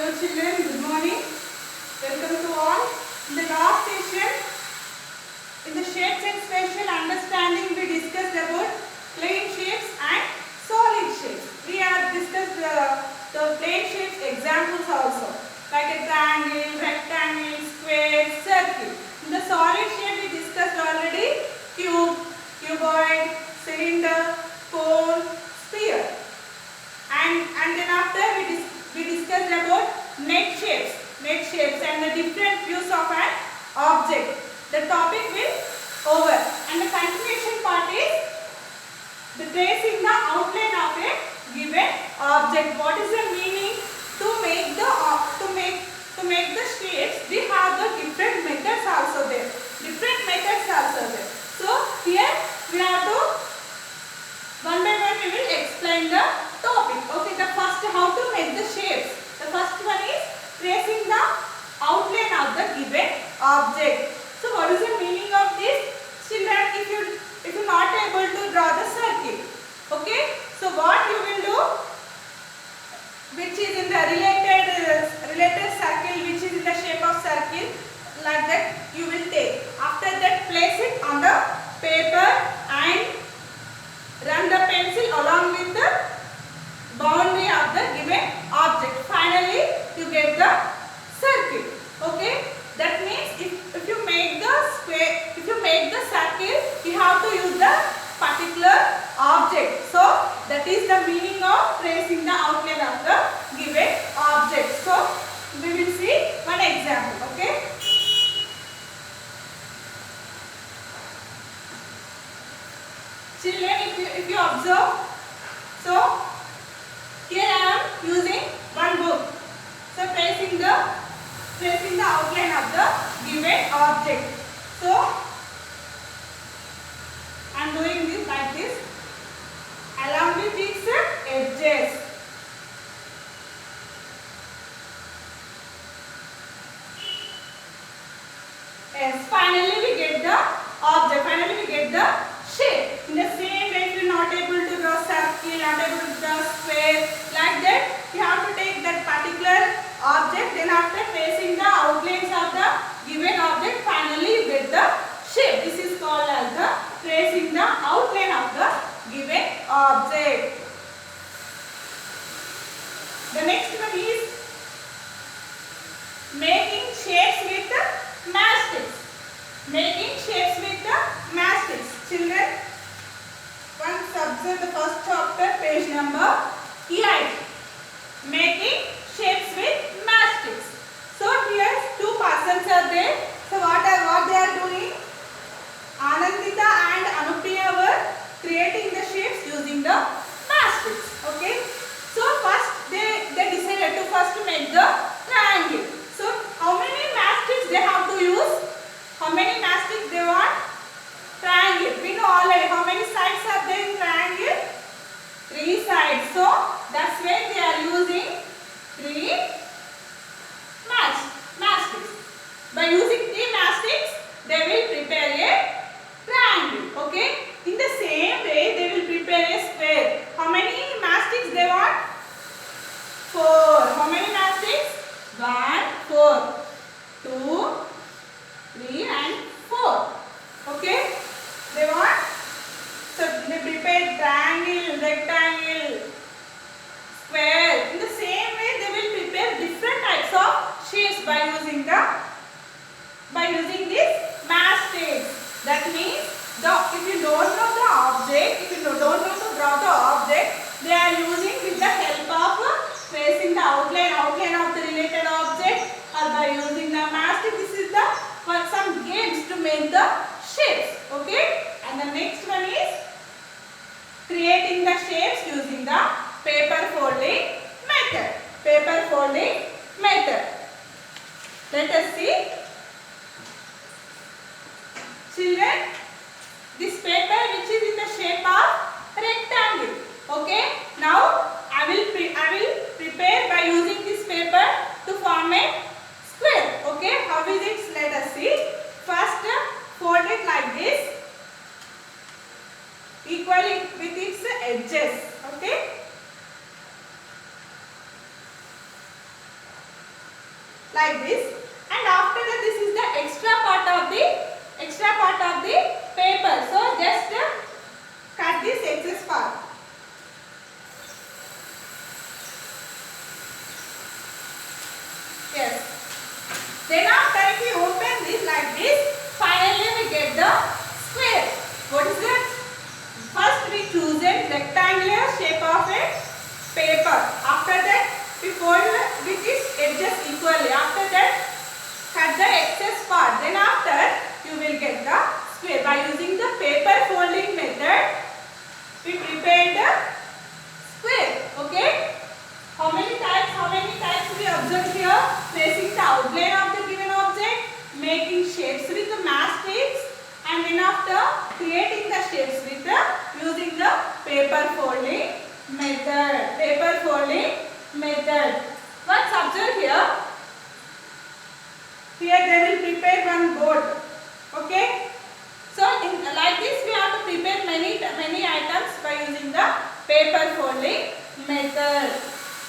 Hello children, good morning. Welcome to all. In the last session, in the shapes and spatial understanding, we discussed about plane shapes and solid shapes. We have discussed the plane shapes examples also, like a triangle, rectangle, square, circle. In the solid shape, we discussed already cube, cuboid, cylinder, cone, sphere. And then after we discussed about net shapes and the different views of an object. The topic will over, and the continuation part is the tracing the outline of a given object. What is the meaning? To make the shapes, we have the different methods also there. So here we have to one by one we will explain the topic. Okay, the first how to make the shapes. The first one is tracing the outline of the given object. So what is the meaning of this? Children, if you not able to draw the circle, okay, so what you will do, which is in the related circle, which is in the shape of circle, like that you will take. After that, place it on the paper and run the pencil along with the boundary of the given object. Finally, you get the circle. Okay, that means if you make the square, if you make the circle, you have to use the particular object. So that is the meaning of tracing the outline of the given object. So we will see one example. Okay. Children, if you observe, so here I am using one book. So tracing the outline of the given object. So I am doing this like this along with its edges. Yes, finally we get the object. Finally we get the shape. In the same way, if you are not able to draw circle, not able to draw square, like that, you have to take that particular object. Then after tracing the outlines of the given object, finally you get the shape. This is called as the tracing the outline of the given object. The next one is making shapes with matchsticks. Making shapes with the matchsticks. Children, once observe the first chapter, page number 8. Making shapes with matchsticks. So here two persons are there. So what they are doing? Anandita and Anupriya were creating the shapes using the matchsticks. Okay. So first they decided to first make the triangle. So how many matchsticks they have to use? How many matchsticks they want? Triangle. We know already how many sides are there in triangle? 3 sides. So that's why they are using 3 matchsticks. By using 3 matchsticks, they will prepare a triangle. Okay. In the same way, they will prepare a square. How many matchsticks they want? 4. How many matchsticks? 1, 4, 2, 3 and 4. Okay. They want, so they prepare triangle, rectangle, square. In the same way, they will prepare different types of shapes by using this matchsticks. That means if you don't know the object, if you don't know to draw the object, they are using with the help of tracing the outline of the related object, or by using the matchstick. This is the some games to make the shapes. Okay. And the next one is creating the shapes using the paper folding method. Let us see. Children, this paper which is in the shape of rectangle. Okay. Now I will prepare by using this paper to form a square. Okay. How is it? Let us see. First, fold it like this, equally with its edges. Okay. like this, and after that this is the extra part of the paper. So just cut this excess part. Yes. Then after if we open this like this, finally we get the square. What is that? First we choose a rectangular shape of a paper. After that we fold with its edges equally. After that cut the excess part. Then after you will get the square. By using the paper folding method we prepared the square. Okay. How many types we observe here? Tracing the outline of the given object, making shapes with the masticks, and then after creating the shapes with using the paper folding method. Let's observe here. Here they will prepare one board. Okay. So like this we have to prepare many items by using the paper folding method.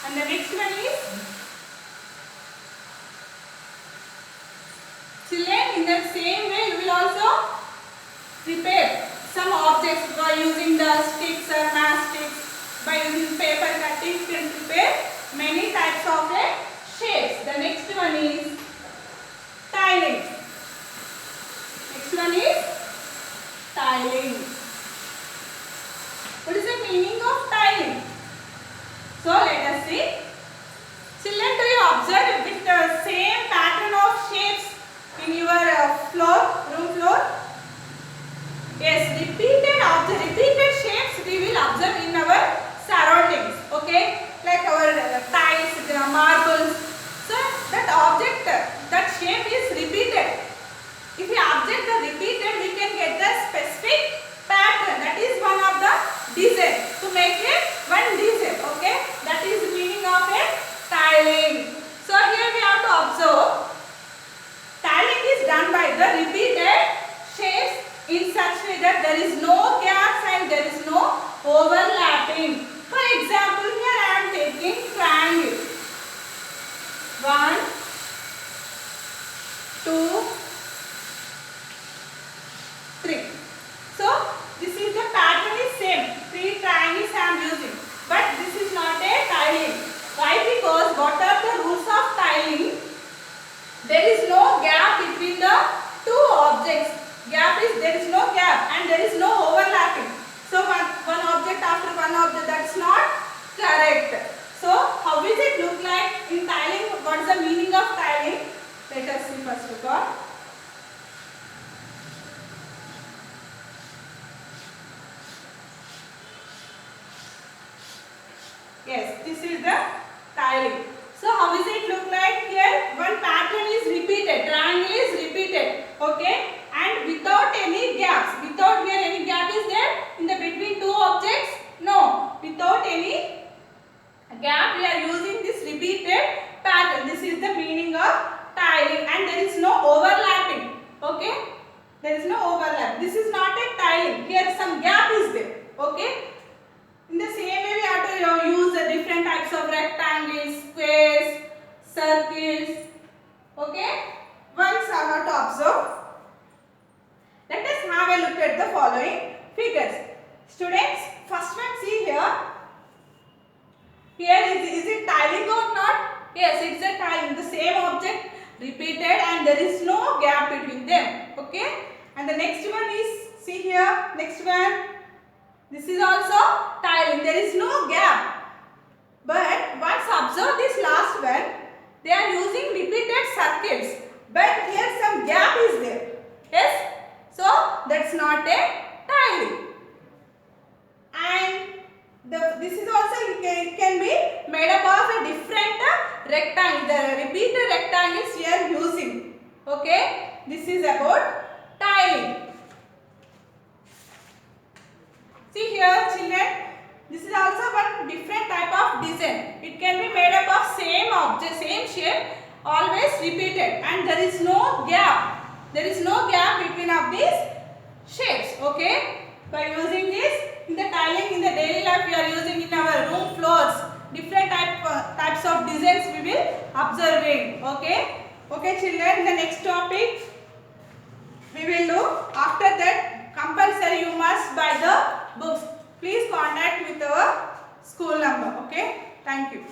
And the next one is children, in the same way you will also prepare some objects by using the sticks or masticks. By using paper cutting you can prepare many types of shapes. The next one is tiling. What is the meaning of tiling? So let us see. Children, do you observe with the same pattern of shapes in your room floor? Yes, repeated shapes we will observe in our surroundings. Okay, like our tiles, the marbles. So that object, that shape is repeated. If we observe the repeated, we can get the specific pattern. That is one of the design. To make it one design. Okay, that is the meaning of a tiling. So here we have to observe. Tiling is done by the repeated shapes in such way that there is no gaps and there is no overlapping. For example, here I am taking triangle. 1, 2, 3. So this is the pattern is same. 3 triangles I am using. But this is not a tiling. Why? Because what are the rules of tiling? There is no gap between the two objects. There is no gap and there is no overlapping. So one object after one object, that's not correct. So how does it look like in tiling? What is the meaning of tiling? Let us see first of all. Yes, this is the tiling. So how does it look like here? One pattern is repeated, triangle is repeated, okay, and without any gaps. Without here any gap is there in the between two objects? No, without any gap we are using this repeated pattern. This is the meaning of tiling, and there is no overlapping. Okay, there is no overlap. This is not a tiling. Here some gap is there. Okay. In the same way, we have to use the different types of rectangles, squares, circles. Okay. Once I have to observe. Let us have a look at the following figures. Students, first one see here. Here is it tiling or not? Yes, it's a tiling. The same object repeated and there is no gap between them. Okay. And the next one is, see here, next one. This is also tiling. There is no gap. But once observe this last one, they are using repeated circles. But here some gap is there. Yes. So that's not a tiling. And this is also, it can be made up of a different rectangle. The repeated rectangles we are using. Okay. This is about tiling. See here children, this is also one different type of design. It can be made up of same object, same shape, always repeated, and there is no gap. There is no gap between of these shapes. Okay. By using this in the tiling in the daily life we are using in our room floors. Different types of designs we will observing. Okay. Okay children, the next topic we will do. After that, compulsory you must buy the books. Please contact with our school number. Okay, thank you.